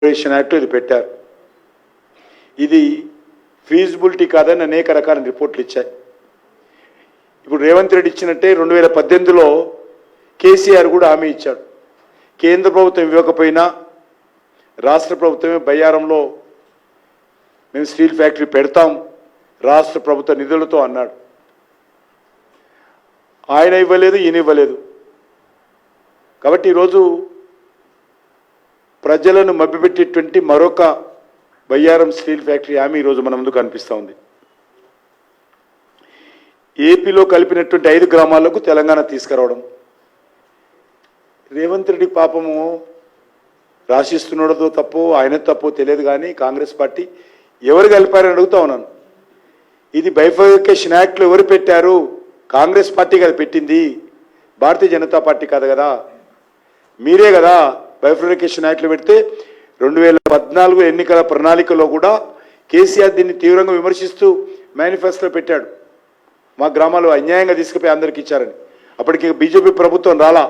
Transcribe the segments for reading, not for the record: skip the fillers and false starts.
Corporation act ఇది పెట్టారు. ఇది ఫీజిబిలిటీ కాదని అనేక రకాల రిపోర్ట్లు ఇచ్చాయి. ఇప్పుడు రేవంత్ రెడ్డి ఇచ్చినట్టే 2018లో కేసీఆర్ కూడా హామీ ఇచ్చాడు. కేంద్ర ప్రభుత్వం ఇవ్వకపోయినా రాష్ట్ర ప్రభుత్వమే బయ్యారంలో మేము స్టీల్ ఫ్యాక్టరీ పెడతాం రాష్ట్ర ప్రభుత్వ నిధులతో అన్నాడు. ఆయన ఇవ్వలేదు, ఈయన ఇవ్వలేదు. కాబట్టి ఈరోజు ప్రజలను మభ్యపెట్టేటువంటి మరొక బయ్యారం స్టీల్ ఫ్యాక్టరీ హామీ ఈరోజు మన ముందు కనిపిస్తూ ఉంది. ఏపీలో కలిపినటువంటి 5 గ్రామాలకు తెలంగాణ తీసుకురావడం. రేవంత్ రెడ్డి పాపము రాసిస్తున్నాడో తప్పో ఆయన తప్పో తెలియదు, కానీ కాంగ్రెస్ పార్టీ ఎవరు కలిపారని అడుగుతా ఉన్నాను. ఇది బైఫర్కేషన్ యాక్ట్లో ఎవరు పెట్టారు? కాంగ్రెస్ పార్టీ కదా పెట్టింది, భారతీయ జనతా పార్టీ కాదు కదా, మీరే కదా బైఫర్కేషన్ యాక్ట్లో పెడితే 2014 ఎన్నికల ప్రణాళికలో కూడా కేసీఆర్ దీన్ని తీవ్రంగా విమర్శిస్తూ మేనిఫెస్టోలో పెట్టాడు. మా గ్రామాలు అన్యాయంగా తీసుకుపోయి అందరికి ఇచ్చారని. అప్పటికి బీజేపీ ప్రభుత్వం రాలా.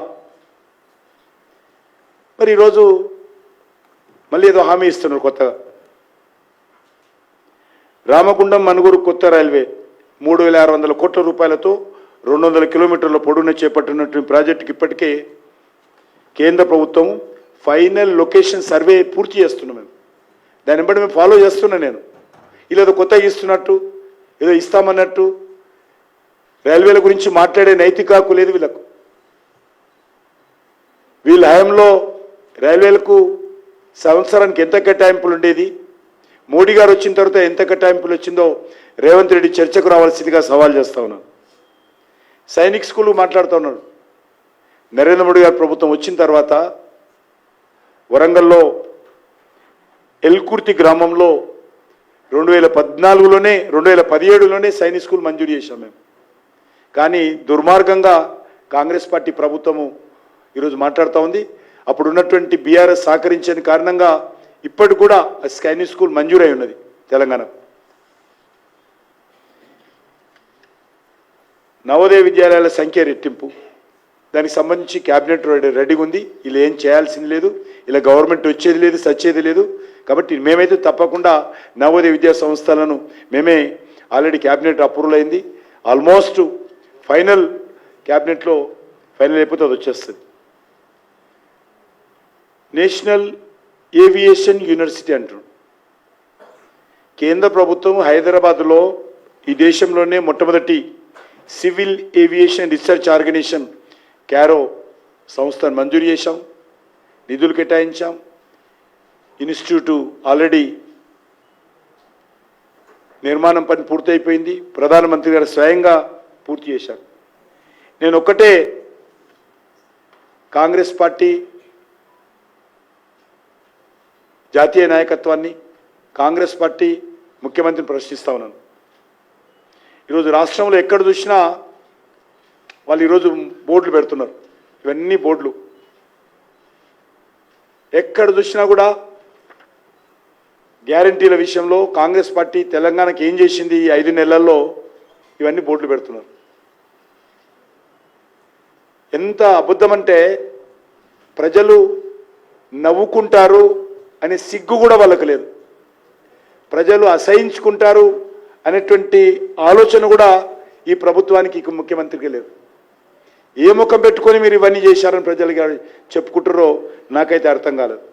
మరి ఈరోజు మళ్ళీ ఏదో హామీ ఇస్తున్నారు కొత్తగా. రామగుండం మనుగురు కొత్త రైల్వే 3600 కోట్ల రూపాయలతో 200 కిలోమీటర్ల పొడవున చేపట్టినటువంటి ప్రాజెక్టుకి ఇప్పటికే కేంద్ర ప్రభుత్వం ఫైనల్ లొకేషన్ సర్వే పూర్తి చేస్తున్నాం. మేము దాన్ని బట్టి మేము ఫాలో చేస్తున్నాను. నేను ఇలా ఏదో కొత్తగా ఇస్తున్నట్టు, ఏదో ఇస్తామన్నట్టు రైల్వేల గురించి మాట్లాడే నైతిక హక్కు లేదు వీళ్ళకు. వీళ్ళ హయాంలో రైల్వేలకు సంవత్సరానికి ఎంత కేటాయింపులు ఉండేది, మోడీ గారు వచ్చిన తర్వాత ఎంత కేటాయింపులు వచ్చిందో రేవంత్ రెడ్డి చర్చకు రావాల్సిందిగా సవాల్ చేస్తా ఉన్నాను. సైనిక్ స్కూల్ మాట్లాడుతూ ఉన్నాడు. నరేంద్ర మోడీ గారు ప్రభుత్వం వచ్చిన తర్వాత వరంగల్లో ఎల్కుర్తి గ్రామంలో 2014లోనే 2017లోనే సైనిక్ స్కూల్ మంజూరు చేశాం మేము. కానీ దుర్మార్గంగా కాంగ్రెస్ పార్టీ ప్రభుత్వము ఈరోజు మాట్లాడుతూ ఉంది. అప్పుడు ఉన్నటువంటి బీఆర్ఎస్ సహకరించని కారణంగా ఇప్పటికి కూడా సైనిక్ స్కూల్ మంజూరై ఉన్నది తెలంగాణ. నవోదయ విద్యాలయాల సంఖ్య రెట్టింపు, దానికి సంబంధించి క్యాబినెట్ రెడీగా ఉంది. ఇలా ఏం చేయాల్సింది లేదు, ఇలా గవర్నమెంట్ వచ్చేది లేదు, సచ్చేది లేదు. కాబట్టి మేమైతే తప్పకుండా నవోదయ విద్యా సంస్థలను మేమే ఆల్రెడీ క్యాబినెట్ అప్రూవల్ అయింది. ఆల్మోస్ట్ ఫైనల్ క్యాబినెట్లో ఫైనల్ అయిపోతే అది వచ్చేస్తుంది. నేషనల్ ఏవియేషన్ యూనివర్సిటీ అంటారు. కేంద్ర ప్రభుత్వం హైదరాబాద్లో ఈ దేశంలోనే మొట్టమొదటి civil aviation research organization CARO సంస్థను మంజూరు చేశాం, నిధులు కేటాయించాం. ఇన్స్టిట్యూట్ ఆల్రెడీ నిర్మాణం పని పూర్తయిపోయింది. ప్రధానమంత్రి గారు స్వయంగా పూర్తి చేశారు. నేను ఒక్కటే కాంగ్రెస్ పార్టీ జాతీయ నాయకత్వాన్ని, కాంగ్రెస్ పార్టీ ముఖ్యమంత్రిని ప్రశ్నిస్తా ఉన్నాను. ఈరోజు రాష్ట్రంలో ఎక్కడ చూసినా వాళ్ళు ఈరోజు బోర్డులు పెడుతున్నారు. ఇవన్నీ బోర్డులు ఎక్కడ చూసినా కూడా గ్యారంటీల విషయంలో కాంగ్రెస్ పార్టీ తెలంగాణకి ఏం చేసింది ఈ 5 నెలల్లో, ఇవన్నీ బోర్డులు పెడుతున్నారు. ఎంత అబద్ధం అంటే ప్రజలు నవ్వుకుంటారు అనే సిగ్గు కూడా వాళ్ళకు లేదు. ప్రజలు అసహించుకుంటారు అనేటువంటి ఆలోచన కూడా ఈ ప్రభుత్వానికి, ముఖ్యమంత్రికి లేదు. ఏ ముఖం పెట్టుకొని మీరు ఇవన్నీ చేశారని ప్రజలకి చెప్పుకుంటారో నాకైతే అర్థం కాలేదు.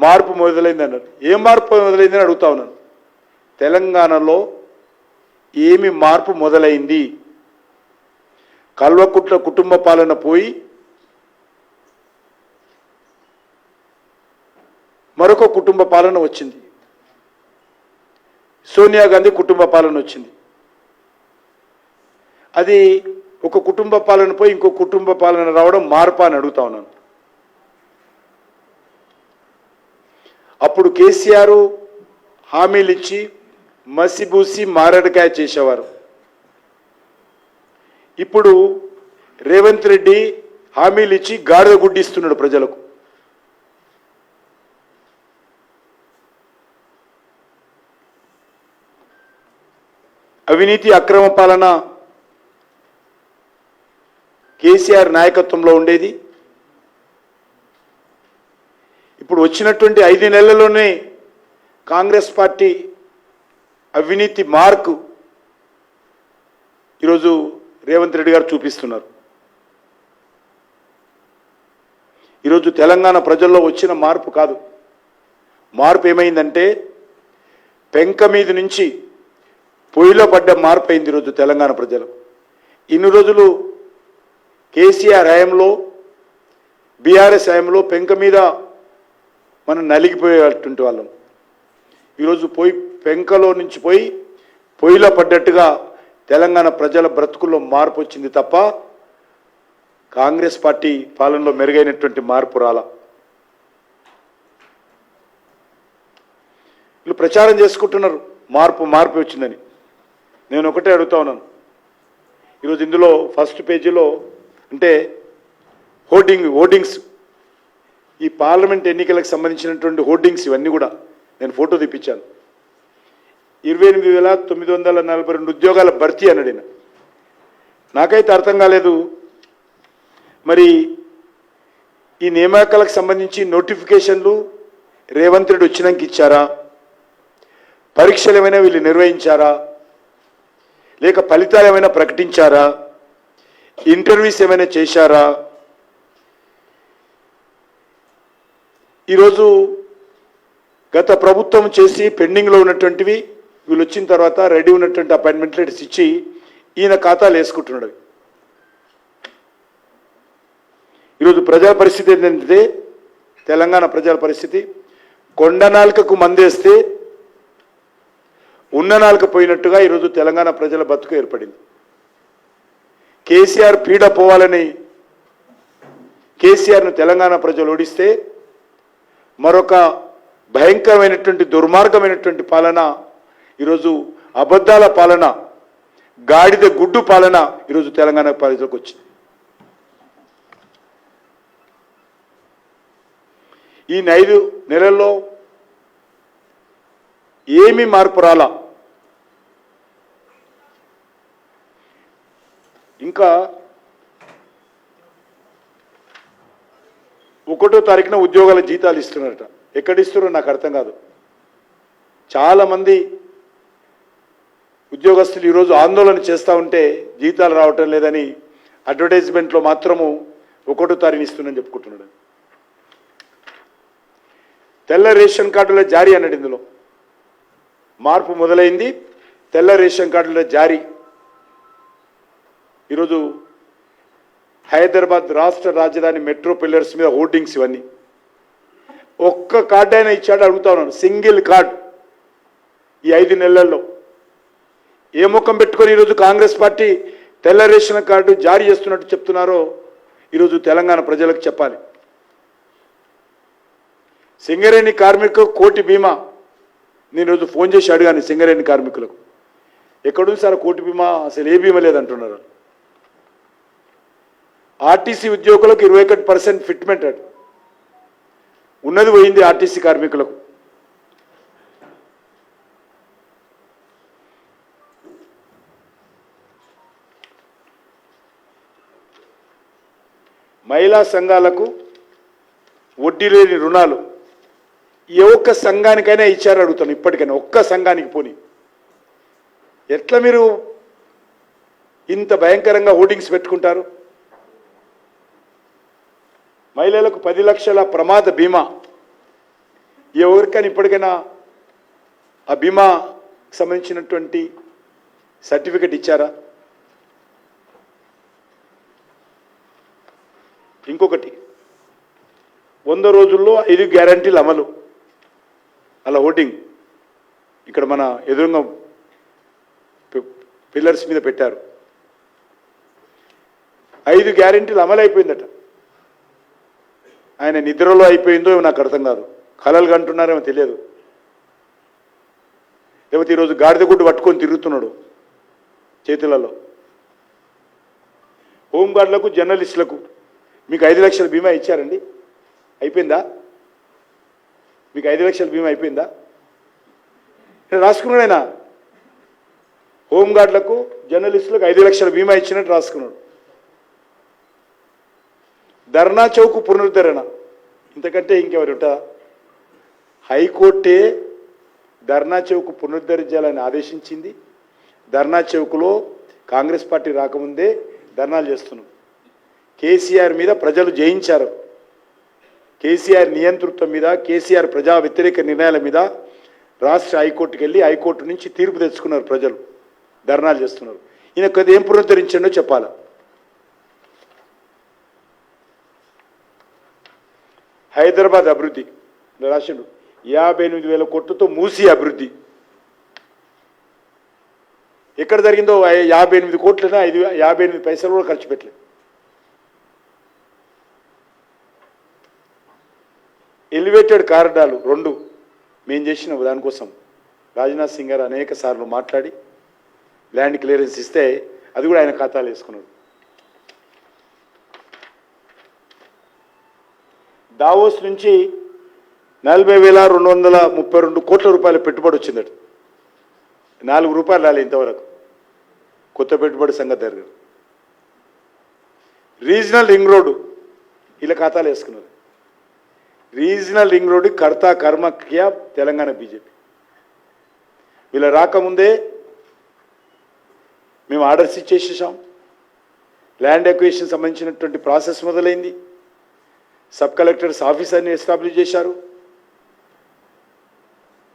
మార్పు మొదలైంది అన్నారు. ఏం మార్పు మొదలైందని అడుగుతా ఉన్నాను. తెలంగాణలో ఏమి మార్పు మొదలైంది? కల్వకుట్ల కుటుంబ పాలన పోయి మరొక కుటుంబ పాలన వచ్చింది. సోనియా గాంధీ కుటుంబ పాలన వచ్చింది. అది ఒక కుటుంబ పాలన పోయి ఇంకో కుటుంబ పాలన రావడం మార్పా అని అడుగుతా ఉన్నాను. అప్పుడు కేసీఆర్ హామీలు ఇచ్చి మసిబూసి మారడికాయ చేసేవారు. ఇప్పుడు రేవంత్ రెడ్డి హామీలు ఇచ్చి గాడిద గుడ్డిస్తున్నాడు ప్రజలకు. అవినీతి అక్రమ పాలన కేసీఆర్ నాయకత్వంలో ఉండేది. ఇప్పుడు వచ్చినటువంటి 5 నెలల్లోనే కాంగ్రెస్ పార్టీ అవినీతి మార్కు ఈరోజు రేవంత్ రెడ్డి గారు చూపిస్తున్నారు. ఈరోజు తెలంగాణ ప్రజల్లో వచ్చిన మార్పు కాదు, మార్పు ఏమైందంటే పెంక మీద నుంచి పొయ్యిలో పడ్డ మార్పు అయింది ఈరోజు తెలంగాణ ప్రజలు. ఇన్ని రోజులు కేసీఆర్ హయాంలో, బీఆర్ఎస్ హయాంలో పెంక మీద మనం నలిగిపోయేటువంటి వాళ్ళం. ఈరోజు పెంకలో నుంచి పోయి పొయ్యిలో పడ్డట్టుగా తెలంగాణ ప్రజల బ్రతుకుల్లో మార్పు వచ్చింది తప్ప కాంగ్రెస్ పార్టీ పాలనలో మెరుగైనటువంటి మార్పు రాల. వీళ్ళు ప్రచారం చేసుకుంటున్నారు మార్పు వచ్చిందని. నేను ఒకటే అడుగుతా ఉన్నాను. ఈరోజు ఇందులో ఫస్ట్ పేజీలో అంటే హోర్డింగ్స్, ఈ పార్లమెంట్ ఎన్నికలకు సంబంధించినటువంటి హోర్డింగ్స్ ఇవన్నీ కూడా నేను ఫోటో తెప్పించాను. 28,942 ఉద్యోగాల భర్తీ అన్నాడు. నాకైతే అర్థం కాలేదు, మరి ఈ నియామకాలకు సంబంధించి నోటిఫికేషన్లు రేవంత్ రెడ్డి వచ్చినాక ఇచ్చారా, పరీక్షలు ఏమైనా వీళ్ళు నిర్వహించారా, లేక ఫలితాలు ఏమైనా ప్రకటించారా, ఇంటర్వ్యూస్ ఏమైనా చేశారా? ఈరోజు గత ప్రభుత్వం చేసి పెండింగ్లో ఉన్నటువంటివి వీళ్ళు వచ్చిన తర్వాత రెడీ ఉన్నటువంటి అపాయింట్మెంట్ లెటర్స్ ఇచ్చి ఈయన ఖాతాలు వేసుకుంటున్నాడు. ఈరోజు ప్రజల పరిస్థితి ఏంటంటే, తెలంగాణ ప్రజల పరిస్థితి కొండ నాలుకకు మందేస్తే ఉన్న నాలుక పోయినట్టుగా ఈరోజు తెలంగాణ ప్రజల బతుకు ఏర్పడింది. కేసీఆర్ పీడ పోవాలని కేసీఆర్ను తెలంగాణ ప్రజలు ఓడిస్తే మరొక భయంకరమైనటువంటి దుర్మార్గమైనటువంటి పాలన, ఈరోజు అబద్ధాల పాలన, గాడిద గుడ్డు పాలన ఈరోజు తెలంగాణ ప్రజలకు వచ్చింది. ఈ 5 నెలల్లో ఏమీ మార్పు రాలా. ఇంకా 1వ తారీఖున ఉద్యోగాల జీతాలు ఇస్తున్నారట. ఎక్కడ ఇస్తున్నారో నాకు అర్థం కాదు. చాలామంది ఉద్యోగస్తులు ఈరోజు ఆందోళన చేస్తూ ఉంటే జీతాలు రావటం లేదని అడ్వర్టైజ్మెంట్లో మాత్రము 1వ తారీఖున ఇస్తుందని చెప్పుకుంటున్నాడు. తెల్ల రేషన్ కార్డుల జారీ అన్నాడు. ఇందులో మార్పు మొదలైంది. తెల్ల రేషన్ కార్డుల జారీ ఈరోజు హైదరాబాద్ రాష్ట్ర రాజధాని మెట్రో పిల్లర్స్ మీద హోర్డింగ్స్ ఇవన్నీ. ఒక్క కార్డు అయినా ఇచ్చాడు అడుగుతా ఉన్నాను, సింగిల్ కార్డు ఈ 5 నెలల్లో. ఏ ముఖం పెట్టుకొని ఈరోజు కాంగ్రెస్ పార్టీ తెల్ల రేషన్ కార్డు జారీ చేస్తున్నట్టు చెప్తున్నారో ఈరోజు తెలంగాణ ప్రజలకు చెప్పాలి. సింగరేణి కార్మికులకు 1 కోటి బీమా. నేను ఈరోజు ఫోన్ చేసి అడిగాను సింగరేణి కార్మికులకు, ఎక్కడుంది సార్ 1 కోటి బీమా, అసలు ఏ బీమా లేదంటున్నారు. ఆర్టీసీ ఉద్యోగులకు 21% ఫిట్మెంట్ అటు ఉన్నది పోయింది ఆర్టీసీ కార్మికులకు. మహిళా సంఘాలకు వడ్డీ లేని రుణాలు ఏ ఒక్క సంఘానికైనా ఇచ్చారు అడుగుతాను. ఇప్పటికైనా ఒక్క సంఘానికి పోని. ఎట్లా మీరు ఇంత భయంకరంగా హోర్డింగ్స్ పెట్టుకుంటారు? మహిళలకు 10 లక్షల ప్రమాద బీమా ఎవరికైనా ఇప్పటికైనా ఆ బీమా సంబంధించినటువంటి సర్టిఫికెట్ ఇచ్చారా? ఇంకొకటి, 100 రోజుల్లో 5 గ్యారంటీలు అమలు. అలా హోర్డింగ్ ఇక్కడ మన ఎదురుగా పిల్లర్స్ మీద పెట్టారు. 5 గ్యారంటీలు అమలు అయిపోయిందట. ఆయన నిద్రలో అయిపోయిందో నాకు అర్థం కాదు, కలలు కంటున్నారేమో తెలియదు. లేకపోతే ఈరోజు గాడిద గుడ్డు పట్టుకొని తిరుగుతున్నాడు చేతులలో. హోంగార్డులకు, జర్నలిస్టులకు మీకు 5 లక్షల బీమా ఇచ్చారండి, అయిపోయిందా? మీకు 5 లక్షల బీమా అయిపోయిందా? రాసుకున్నాడు ఆయన. హోంగార్డులకు, జర్నలిస్టులకు 5 లక్షల బీమా ఇచ్చినట్టు రాసుకున్నాడు. ధర్నా చౌక్ పునరుద్ధరణ ఇంతకంటే ఇంకెవరు ఉంటా? హైకోర్టే ధర్నా చౌక్ పునరుద్ధరించాలని ఆదేశించింది. ధర్నా చౌక్లో కాంగ్రెస్ పార్టీ రాకముందే ధర్నాలు చేస్తున్నాం. కేసీఆర్ మీద ప్రజలు జయించారు. కేసీఆర్ నియంతృత్వం మీద, కేసీఆర్ ప్రజా వ్యతిరేక నిర్ణయాల మీద రాష్ట్ర హైకోర్టుకి వెళ్ళి హైకోర్టు నుంచి తీర్పు తెచ్చుకున్నారు. ప్రజలు ధర్నాలు చేస్తున్నారు. ఈయన కొద్ది ఏం పునరుద్ధరించండో చెప్పాలా. హైదరాబాద్ అభివృద్ధి రాసిండు 58,000 కోట్లతో మూసి అభివృద్ధి. ఎక్కడ జరిగిందో 58 కోట్లైనా 58 పైసలు కూడా ఖర్చు పెట్టలేదు. ఎలివేటెడ్ కారిడార్లు 2 మేము చేసిన దానికోసం రాజ్నాథ్ సింగ్ గారు అనేక సార్లు మాట్లాడి ల్యాండ్ క్లియరెన్స్ ఇస్తే అది కూడా ఆయన ఖాతాలో వేసుకున్నాడు. దావోస్ నుంచి 40,232 కోట్ల రూపాయల పెట్టుబడి వచ్చిందట. 4 రూపాయలు రాలే ఇంతవరకు. కొత్త పెట్టుబడి సంగతి జరగదు. రీజనల్ రింగ్ రోడ్డు ఇలా ఖాతాలు వేసుకున్నారు. రీజనల్ రింగ్ రోడ్డు కర్త కర్మక్య తెలంగాణ బీజేపీ. వీళ్ళ రాకముందే మేము ఆర్డర్స్ ఇచ్చేసేసాం. ల్యాండ్ అక్విజిషన్ సంబంధించినటువంటి ప్రాసెస్ మొదలైంది. సబ్ కలెక్టర్స్ ఆఫీసర్ని ఎస్టాబ్లిష్ చేశారు.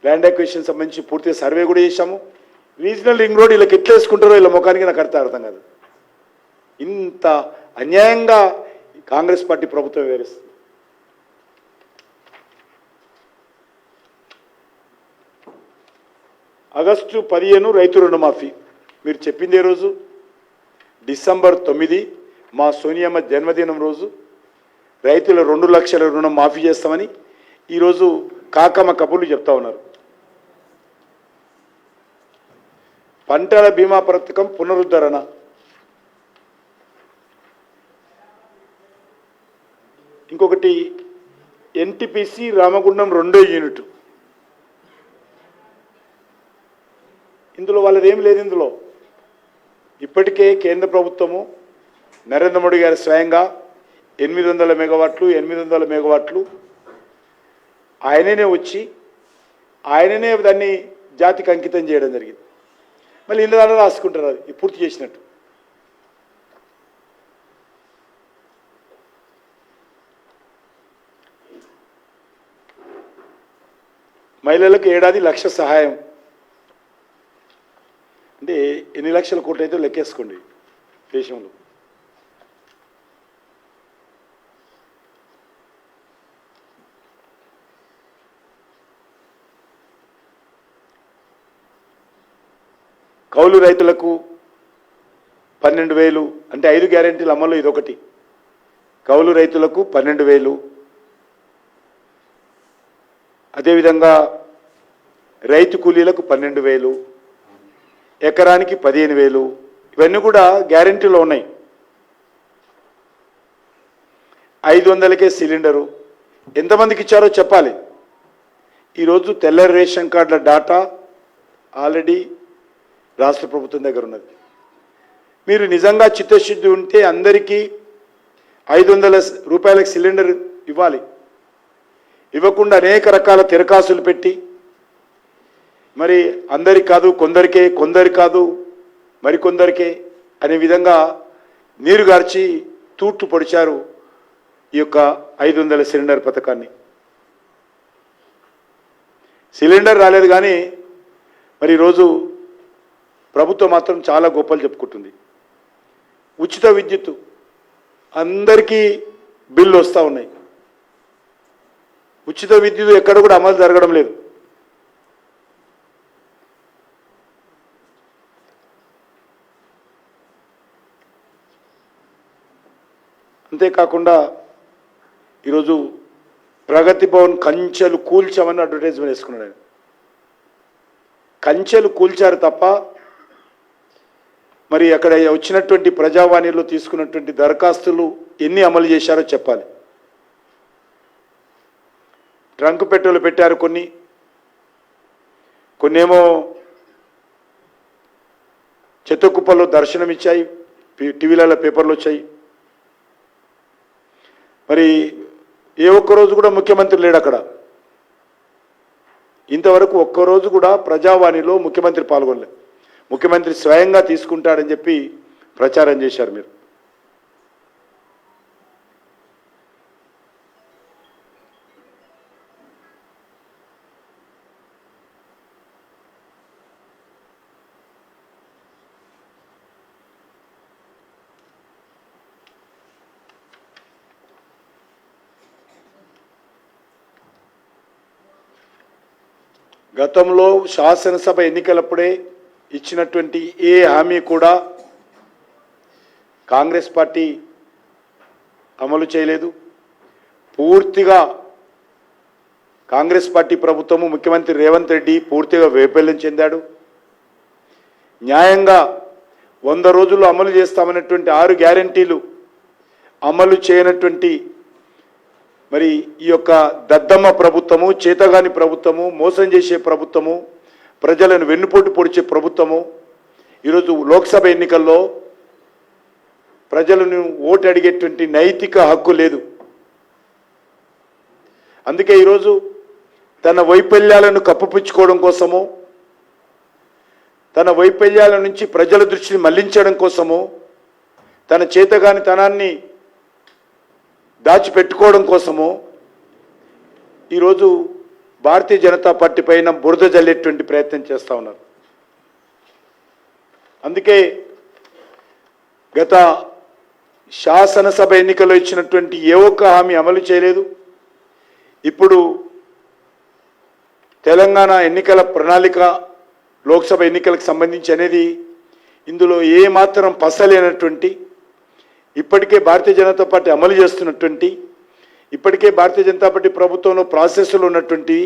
ల్యాండ్ అక్విజిషన్ సంబంధించి పూర్తిగా సర్వే కూడా చేశాము. రీజనల్ రింగ్ రోడ్ వీళ్ళకి ఎట్లా వేసుకుంటారో వీళ్ళ ముఖానికి నాకు అర్థం కాదు. ఇంత అన్యాయంగా కాంగ్రెస్ పార్టీ ప్రభుత్వం వివరిస్తుంది. ఆగస్టు 15 రైతు రుణమాఫీ మీరు చెప్పిందే రోజు. డిసెంబర్ 9 మా సోనియమ్మ జన్మదినం రోజు రైతుల 2 లక్షల రుణం మాఫీ చేస్తామని ఈరోజు కాకమ్మ కబుర్లు చెప్తా ఉన్నారు. పంటల బీమా పథకం పునరుద్ధరణ, ఇంకొకటి ఎన్టీపీసీ రామగుండం 2వ యూనిట్. ఇందులో వాళ్ళదేం లేదు. ఇందులో ఇప్పటికే కేంద్ర ప్రభుత్వము నరేంద్ర మోడీ గారు స్వయంగా 800 మెగావాట్లు 800 మెగావాట్లు ఆయననే వచ్చి ఆయననే దాన్ని జాతికి అంకితం చేయడం జరిగింది. మళ్ళీ ఇళ్ళ దాంట్లో రాసుకుంటారు అది పూర్తి చేసినట్టు. మహిళలకు ఏడాది 1,00,000 సహాయం అంటే ఎన్ని లక్షల కోట్లు అయితే లెక్కేసుకోండి దేశంలో. కౌలు రైతులకు 12,000 అంటే 5 గ్యారెంటీల అమలు ఇదొకటి. కౌలు రైతులకు 12,000, అదేవిధంగా రైతు కూలీలకు 12,000, ఎకరానికి 15,000. ఇవన్నీ కూడా గ్యారెంటీలో ఉన్నాయి. 500కే సిలిండరు. ఎంతమందికి ఇచ్చారో చెప్పాలి. ఈరోజు తెల్ల రేషన్ కార్డుల డాటా ఆల్రెడీ రాష్ట్ర ప్రభుత్వం దగ్గర ఉన్నది. మీరు నిజంగా చిత్తశుద్ధి ఉంటే అందరికీ 500 రూపాయలకు సిలిండర్ ఇవ్వాలి. ఇవ్వకుండా అనేక రకాల తిరకాసులు పెట్టి మరి అందరికి కాదు కొందరికే, కొందరి కాదు మరికొందరికే అనే విధంగా నీరు గార్చి తూట్లు పొడిచారు ఈ యొక్క 500 సిలిండర్ పథకాన్ని. సిలిండర్ రాలేదు కానీ మరి ఈరోజు ప్రభుత్వం మాత్రం చాలా గొప్పలు చెప్పుకుంటుంది. ఉచిత విద్యుత్తు అందరికీ బిల్లు వస్తూ ఉన్నాయి. ఉచిత విద్యుత్ ఎక్కడ కూడా అమలు జరగడం లేదు. అంతేకాకుండా ఈరోజు ప్రగతి భవన్ కంచెలు కూల్చామని అడ్వర్టైజ్మెంట్ వేసుకున్నాడు ఆయన. కంచెలు కూల్చారు తప్ప మరి అక్కడ వచ్చినటువంటి ప్రజావాణిలో తీసుకున్నటువంటి దరఖాస్తులు ఎన్ని అమలు చేశారో చెప్పాలి. ట్రంక్ పెట్టెలు పెట్టారు, కొన్నేమో చెత్త కుప్పల్లో దర్శనమిచ్చాయి, టీవీలలో పేపర్లు వచ్చాయి. మరి ఏ ఒక్కరోజు కూడా ముఖ్యమంత్రి లేడు అక్కడ. ఇంతవరకు ఒక్కరోజు కూడా ప్రజావాణిలో ముఖ్యమంత్రి పాల్గొనలేదు. ముఖ్యమంత్రి స్వయంగా తీసుకుంటాడని చెప్పి ప్రచారం చేశారు మీరు. గతంలో శాసనసభ ఎన్నికలప్పుడే ఇచ్చినటువంటి ఏ హామీ కూడా కాంగ్రెస్ పార్టీ అమలు చేయలేదు. పూర్తిగా కాంగ్రెస్ పార్టీ ప్రభుత్వము, ముఖ్యమంత్రి రేవంత్ రెడ్డి పూర్తిగా వైఫల్యం చెందాడు. న్యాయంగా 100 రోజుల్లో అమలు చేస్తామన్నటువంటి 6 గ్యారెంటీలు అమలు చేయనటువంటి మరి ఈ యొక్క దద్దమ్మ ప్రభుత్వము, చేతగాని ప్రభుత్వము, మోసం చేసే ప్రభుత్వము, ప్రజలను వెన్నుపోటు పొడిచే ప్రభుత్వము ఈరోజు లోక్సభ ఎన్నికల్లో ప్రజలను ఓటు అడిగేటువంటి నైతిక హక్కు లేదు. అందుకే ఈరోజు తన వైఫల్యాలను కప్పిపుచ్చుకోవడం కోసము, తన వైఫల్యాల నుంచి ప్రజల దృష్టిని మళ్లించడం కోసము, తన చేతగానితనాన్ని దాచిపెట్టుకోవడం కోసము ఈరోజు భారతీయ జనతా పార్టీ పైన బురద జల్లేటువంటి ప్రయత్నం చేస్తూ ఉన్నారు. అందుకే గత శాసనసభ ఎన్నికల్లో ఇచ్చినటువంటి ఏ ఒక్క హామీ అమలు చేయలేదు. ఇప్పుడు తెలంగాణ ఎన్నికల ప్రణాళిక, లోక్సభ ఎన్నికలకు సంబంధించి అనేది ఇందులో ఏమాత్రం పసలేనటువంటి, ఇప్పటికే భారతీయ జనతా పార్టీ అమలు చేస్తున్నటువంటి, ఇప్పటికే భారతీయ జనతా పార్టీ ప్రభుత్వంలో ప్రాసెస్లో ఉన్నటువంటి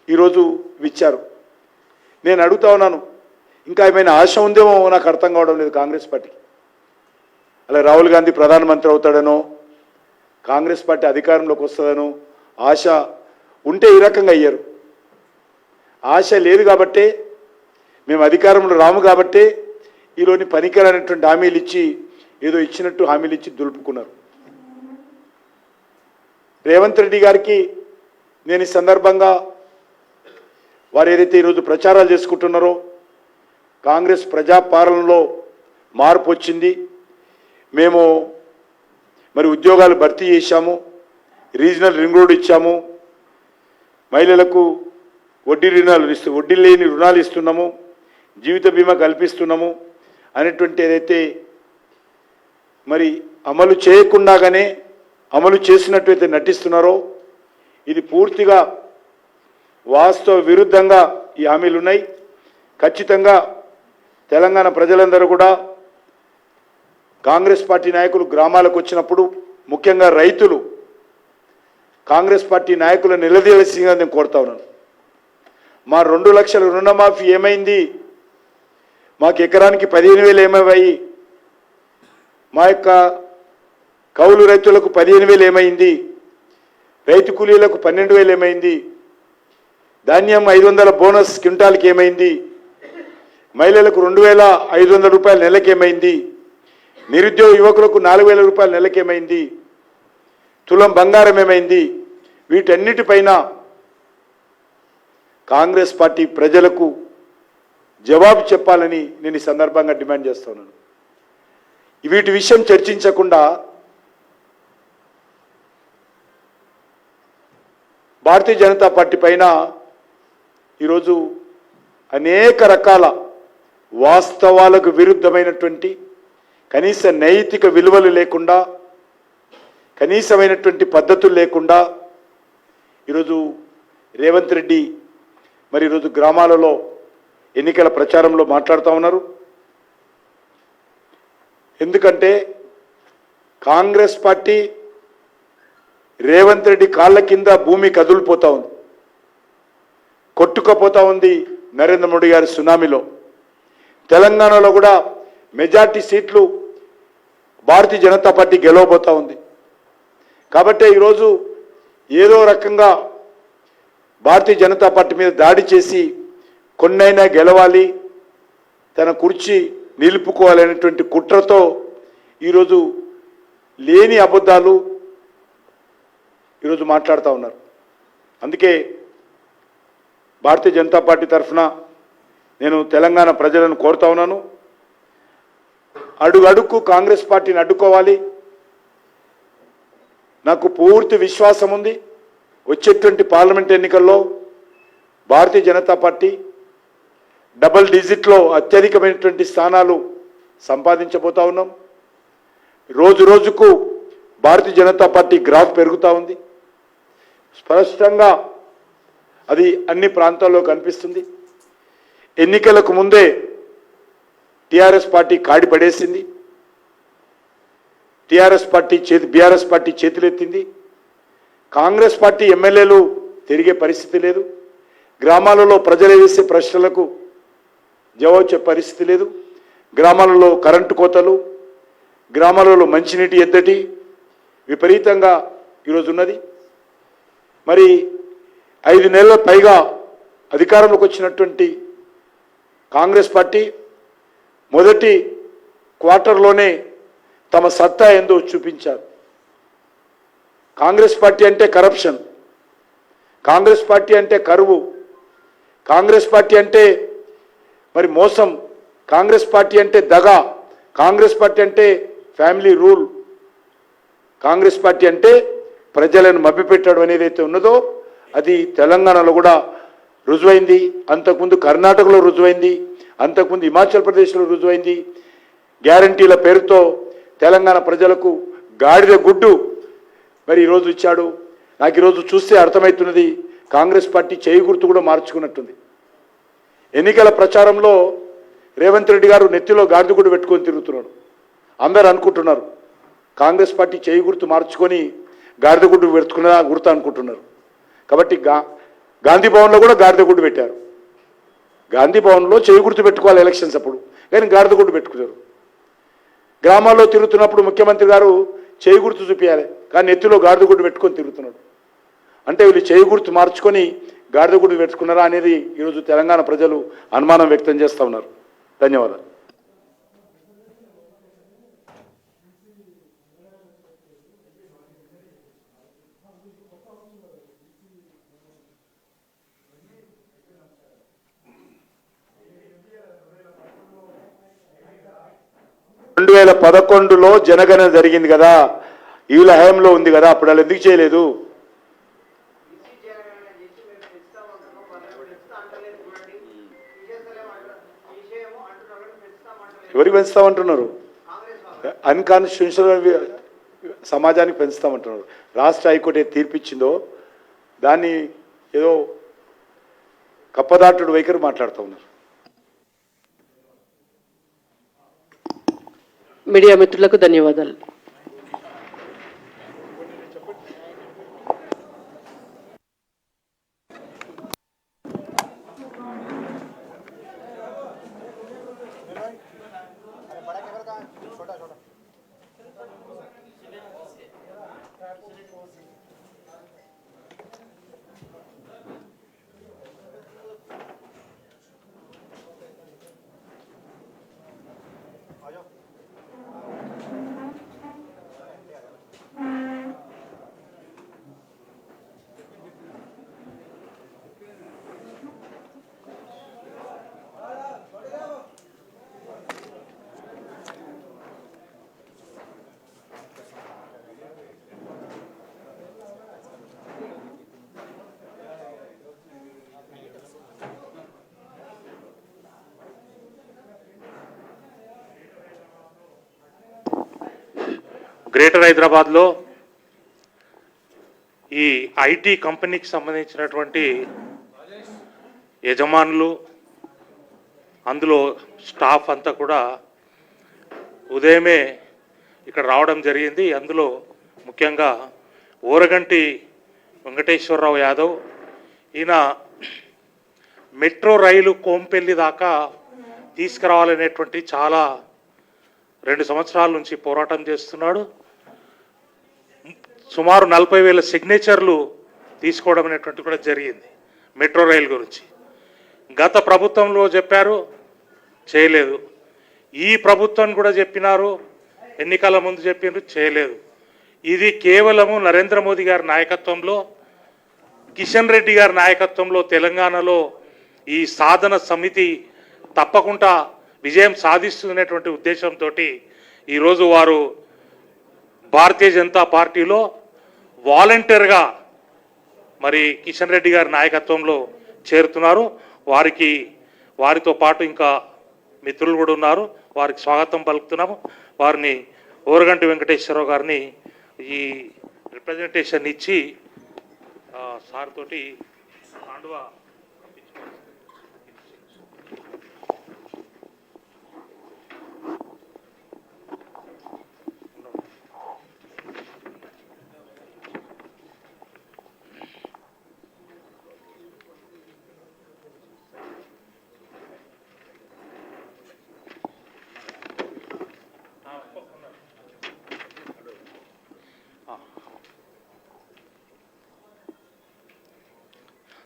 ఈరోజు ఇచ్చారు. నేను అడుగుతా ఉన్నాను, ఇంకా ఏమైనా ఆశ ఉందేమో నాకు అర్థం కావడం లేదు కాంగ్రెస్ పార్టీకి. అలా రాహుల్ గాంధీ ప్రధానమంత్రి అవుతాడనో, కాంగ్రెస్ పార్టీ అధికారంలోకి వస్తుందనో ఆశ ఉంటే ఈ రకంగా అయ్యారు. ఆశ లేదు కాబట్టే, మేము అధికారంలో రాము కాబట్టే ఈరోజు పనికిరానటువంటి హామీలు ఇచ్చి, ఏదో ఇచ్చినట్టు హామీలు ఇచ్చి దులుపుకున్నారు. రేవంత్ రెడ్డి గారికి నేను ఈ సందర్భంగా వారు ఏదైతే ఈరోజు ప్రచారాలు చేసుకుంటున్నారో, కాంగ్రెస్ ప్రజాపాలనలో మార్పు వచ్చింది, మేము మరి ఉద్యోగాలు భర్తీ చేశాము, రీజనల్ రింగ్ రోడ్ ఇచ్చాము, మహిళలకు వడ్డీ లేని రుణాలు ఇస్తున్నాము, జీవిత బీమా కల్పిస్తున్నాము అనేటువంటి ఏదైతే మరి అమలు చేయకుండానే అమలు చేసినట్లయితే నటిస్తున్నారో, ఇది పూర్తిగా వాస్తవ విరుద్ధంగా ఈ హామీలు ఉన్నాయి. ఖచ్చితంగా తెలంగాణ ప్రజలందరూ కూడా కాంగ్రెస్ పార్టీ నాయకులు గ్రామాలకు వచ్చినప్పుడు, ముఖ్యంగా రైతులు కాంగ్రెస్ పార్టీ నాయకులను నిలదీయాల్సిందిగా నేను కోరుతా ఉన్నాను. మా 2 లక్షల రుణమాఫీ ఏమైంది? మాకు ఎకరానికి 15,000 ఏమయ్యాయి? మా యొక్క కౌలు రైతులకు 15,000 ఏమైంది? రైతు కూలీలకు 12,000 ఏమైంది? ధాన్యం 500 బోనస్ క్వింటాల్కి ఏమైంది? మహిళలకు 2,500 రూపాయల నెలకి ఏమైంది? నిరుద్యోగ యువకులకు 4,000 రూపాయల నెలకి ఏమైంది? తులం బంగారం ఏమైంది? వీటన్నిటిపైన కాంగ్రెస్ పార్టీ ప్రజలకు జవాబు చెప్పాలని నేను ఈ సందర్భంగా డిమాండ్ చేస్తున్నాను. వీటి విషయం చర్చించకుండా భారతీయ జనతా పార్టీ పైన ఈరోజు అనేక రకాల వాస్తవాలకు విరుద్ధమైనటువంటి, కనీస నైతిక విలువలు లేకుండా, కనీసమైనటువంటి పద్ధతులు లేకుండా ఈరోజు రేవంత్ రెడ్డి మరి ఈరోజు గ్రామాలలో ఎన్నికల ప్రచారంలో మాట్లాడుతూ ఉన్నారు. ఎందుకంటే కాంగ్రెస్ పార్టీ రేవంత్ రెడ్డి కాళ్ళ కింద భూమి కదులిపోతూ ఉంది, కొట్టుకుపోతూ ఉంది. నరేంద్ర మోడీ గారి సునామీలో తెలంగాణలో కూడా మెజార్టీ సీట్లు భారతీయ జనతా పార్టీ గెలవబోతూ ఉంది. కాబట్టి ఈరోజు ఏదో రకంగా భారతీయ జనతా పార్టీ మీద దాడి చేసి కొన్నైనా గెలవాలి, తన కుర్చీ నిలుపుకోవాలనేటువంటి కుట్రతో ఈరోజు లేని అబద్ధాలు, ఈరోజు మాట్లాడుతూ ఉన్నారు. అందుకే భారతీయ జనతా పార్టీ తరఫున నేను తెలంగాణ ప్రజలను కోరుతా ఉన్నాను, అడుగడుక్కు కాంగ్రెస్ పార్టీని అడ్డుకోవాలి. నాకు పూర్తి విశ్వాసం ఉంది, వచ్చేటువంటి పార్లమెంట్ ఎన్నికల్లో భారతీయ జనతా పార్టీ డబుల్ డిజిట్లో అత్యధికమైనటువంటి స్థానాలు సంపాదించబోతా ఉన్నాం. రోజు రోజుకు భారతీయ జనతా పార్టీ గ్రాఫ్ పెరుగుతూ ఉంది. స్పష్టంగా అది అన్ని ప్రాంతాల్లో కనిపిస్తుంది. ఎన్నికలకు ముందే టీఆర్ఎస్ పార్టీ కాడి పడేసింది. బీఆర్ఎస్ పార్టీ చేతులెత్తింది. కాంగ్రెస్ పార్టీ ఎమ్మెల్యేలు తిరిగే పరిస్థితి లేదు. గ్రామాలలో ప్రజలు వేసే ప్రశ్నలకు జవాబు చెప్పే పరిస్థితి లేదు. గ్రామాలలో కరెంటు కోతలు, గ్రామాలలో మంచినీటి ఎద్దటి విపరీతంగా ఈరోజు ఉన్నది. మరి 5 నెలల పైగా అధికారంలోకి వచ్చినటువంటి కాంగ్రెస్ పార్టీ మొదటి క్వార్టర్లోనే తమ సత్తా ఏందో చూపించారు. కాంగ్రెస్ పార్టీ అంటే కరప్షన్, కాంగ్రెస్ పార్టీ అంటే కరువు, కాంగ్రెస్ పార్టీ అంటే మరి మోసం, కాంగ్రెస్ పార్టీ అంటే దగా, కాంగ్రెస్ పార్టీ అంటే ఫ్యామిలీ రూల్, కాంగ్రెస్ పార్టీ అంటే ప్రజలను మభ్యపెట్టడం అనేది అయితే ఉన్నదో అది తెలంగాణలో కూడా రుజువైంది. అంతకుముందు కర్ణాటకలో రుజువైంది, అంతకుముందు హిమాచల్ ప్రదేశ్లో రుజువైంది. గ్యారంటీల పేరుతో తెలంగాణ ప్రజలకు గాడిద గుడ్డు మరి ఈరోజు ఇచ్చాడు. నాకు ఈరోజు చూస్తే అర్థమవుతున్నది, కాంగ్రెస్ పార్టీ చేయి గుర్తు కూడా మార్చుకున్నట్టుంది. ఎన్నికల ప్రచారంలో రేవంత్ రెడ్డి గారు నెత్తిలో గాడిద గుడ్డు పెట్టుకొని తిరుగుతున్నాడు. అందరూ అనుకుంటున్నారు కాంగ్రెస్ పార్టీ చేయి గుర్తు మార్చుకొని గాడిద గుడ్డు పెట్టుకున్న గుర్తు అనుకుంటున్నారు. కాబట్టి గాంధీ భవన్లో కూడా గాడిద గుడ్డు పెట్టారు. గాంధీ భవన్లో చేయి గుర్తు పెట్టుకోవాలి ఎలక్షన్స్ అప్పుడు, కానీ గాడిద గుడ్డు పెట్టుకున్నారు. గ్రామాల్లో తిరుగుతున్నప్పుడు ముఖ్యమంత్రి గారు చేయి గుర్తు చూపించాలి, కానీ నెత్తిలో గాడిద గుడ్డు పెట్టుకొని తిరుగుతున్నాడు. అంటే వీళ్ళు చేయి గుర్తు మార్చుకొని గాడిద గుడ్డు పెట్టుకున్నారా అనేది ఈరోజు తెలంగాణ ప్రజలు అనుమానం వ్యక్తం చేస్తూ ఉన్నారు. ధన్యవాదాలు. రెండు 2011లో జనగణన జరిగింది కదా, వీళ్ళ హయాంలో ఉంది కదా, అప్పుడు వాళ్ళు ఎందుకు చేయలేదు? ఎవరికి పెంచుతామంటున్నారు? అన్కాన్స్టిట్యూషనల్ సమాజానికి పెంచుతామంటున్నారు. రాష్ట్ర హైకోర్టు ఏది తీర్పిచ్చిందో దాన్ని ఏదో కప్పదాటుడు వైఖరి మాట్లాడుతూ ఉన్నారు. మీడియా మిత్రులకు ధన్యవాదాలు. గ్రేటర్ హైదరాబాద్లో ఈ ఐటీ కంపెనీకి సంబంధించినటువంటి యజమానులు, అందులో స్టాఫ్ అంతా కూడా ఉదయమే ఇక్కడ రావడం జరిగింది. అందులో ముఖ్యంగా ఓరగంటి వెంకటేశ్వరరావు యాదవ్, ఈయన మెట్రో రైలు కోంపెల్లి దాకా తీసుకురావాలనేటువంటి చాలా 2 సంవత్సరాల నుంచి పోరాటం చేస్తున్నాడు. సుమారు 40,000 సిగ్నేచర్లు తీసుకోవడం అనేటువంటి కూడా జరిగింది మెట్రో రైలు గురించి. గత ప్రభుత్వంలో చెప్పారు, చేయలేదు. ఈ ప్రభుత్వం కూడా చెప్పినారు, ఎన్నికల ముందు చెప్పినారు, చేయలేదు. ఇది కేవలము నరేంద్ర మోదీ గారి నాయకత్వంలో, కిషన్ రెడ్డి గారి నాయకత్వంలో తెలంగాణలో ఈ సాధన సమితి తప్పకుండా విజయం సాధిస్తున్నటువంటి ఉద్దేశంతో ఈరోజు వారు భారతీయ జనతా పార్టీలో వాలంటీర్గా మరి కిషన్ రెడ్డి గారి నాయకత్వంలో చేరుతున్నారు. వారితో పాటు ఇంకా మిత్రులు కూడా ఉన్నారు. వారికి స్వాగతం పలుకుతున్నాము. వారిని ఓరగంటి వెంకటేశ్వరరావు గారిని ఈ రిప్రజెంటేషన్ ఇచ్చి సార్ తోటి కాండువా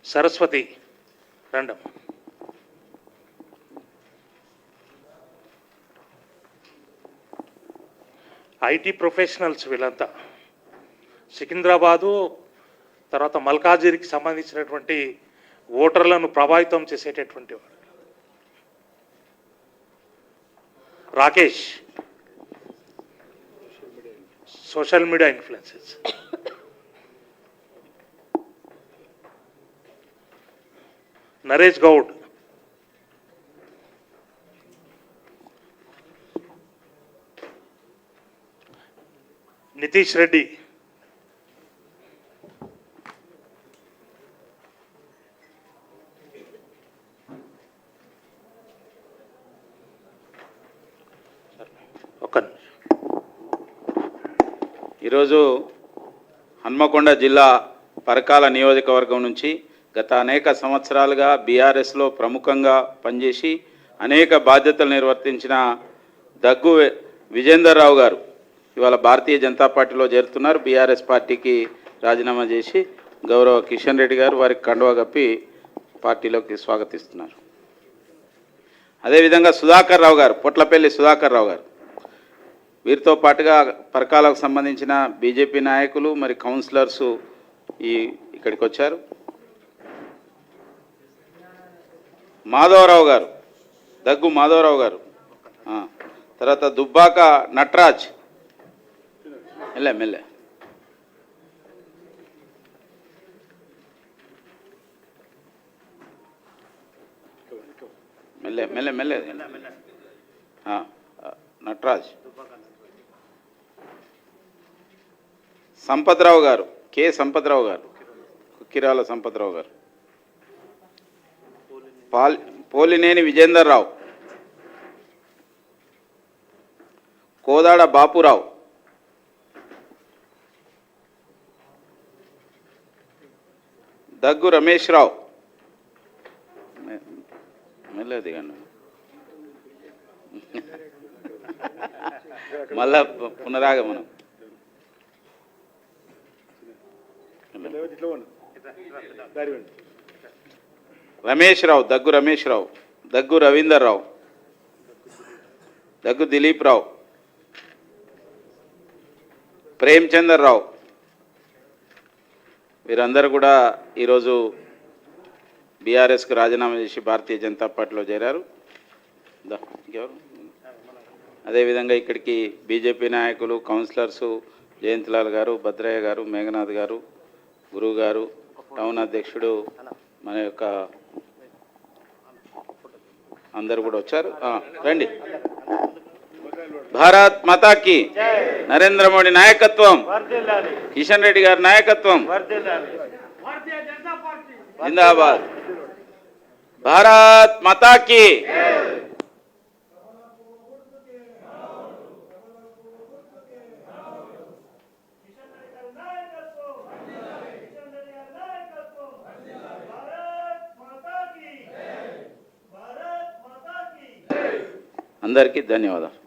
సరస్వతి రండం. ఐటీ ప్రొఫెషనల్స్ వీళ్ళంతా సికింద్రాబాదు తర్వాత మల్కాజిరికి సంబంధించినటువంటి ఓటర్లను ప్రభావితం చేసేటటువంటి వాడు. Rakesh social media influences. Naresh Goud Nitish Reddy ఈరోజు హన్మకొండ జిల్లా పరకాల నియోజకవర్గం నుంచి గత అనేక సంవత్సరాలుగా బీఆర్ఎస్లో ప్రముఖంగా పనిచేసి అనేక బాధ్యతలు నిర్వర్తించిన దగ్గు విజేందర్ రావు గారు ఇవాళ భారతీయ జనతా పార్టీలో చేరుతున్నారు. బీఆర్ఎస్ పార్టీకి రాజీనామా చేసి గౌరవ కిషన్ రెడ్డి గారు వారికి కండువా కప్పి పార్టీలోకి స్వాగతిస్తున్నారు. అదేవిధంగా సుధాకర్ రావు గారు, పొట్లపల్లి సుధాకర్ రావు గారు, వీరితో పాటుగా పరకాలకు సంబంధించిన బీజేపీ నాయకులు మరి కౌన్సిలర్సు ఇక్కడికి వచ్చారు. మాధవరావు గారు, దగ్గు మాధవరావు గారు, తర్వాత Dubbaka Nataraj, mellea mellea mellea mellea mellea Nataraj, Sampath Rao గారు, కె సంపత్రావు గారు, కుక్కిరాల సంపత్రావు గారు, పోలినేని విజేందర్ రావు, కోదాడ బాపురావు, దగ్గు రమేష్ రావు, మెల్లది కానీ మళ్ళా పునరాగమనం, రమేష్ రావు, దగ్గు రమేష్ రావు, దగ్గు రవీందర్ రావు, దగ్గు దిలీప్ రావు, ప్రేమ్చందర్ రావు, వీరందరూ కూడా ఈరోజు బీఆర్ఎస్కు రాజీనామా చేసి భారతీయ జనతా పార్టీలో చేరారు. ఇంకెవరు? అదేవిధంగా ఇక్కడికి బీజేపీ నాయకులు, కౌన్సిలర్సు జయంతిలాల్ గారు, భద్రయ్య గారు, మేఘనాథ్ గారు, గురువు గారు, టౌన్ అధ్యక్షుడు మన యొక్క అందరు కూడా వచ్చారు. రండి. భారత్ మాతాకి, నరేంద్ర మోడీ నాయకత్వం, కిషన్ రెడ్డి గారి నాయకత్వం, జిందాబాద్. భారత్ మాతాకి. అందరికీ ధన్యవాదాలు.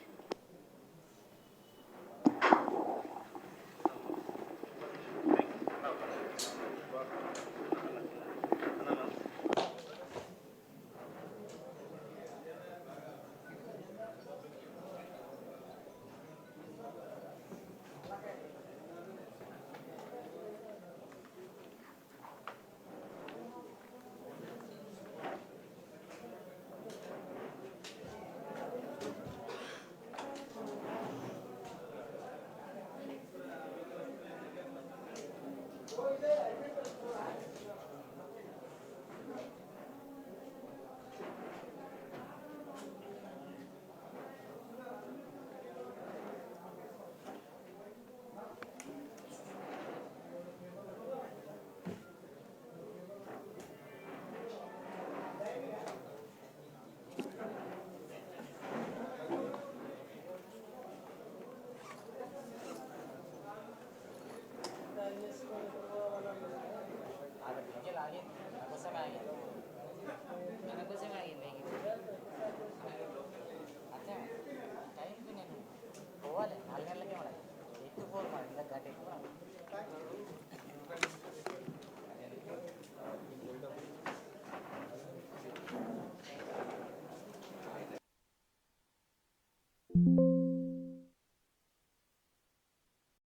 దానికోసం ఆగింది అట్లా టైంకి నేను పోవాలి 4 గంటలకే ఉండాలి ఎత్తుకోరు మా ఇంత గట్టి ఎక్కువ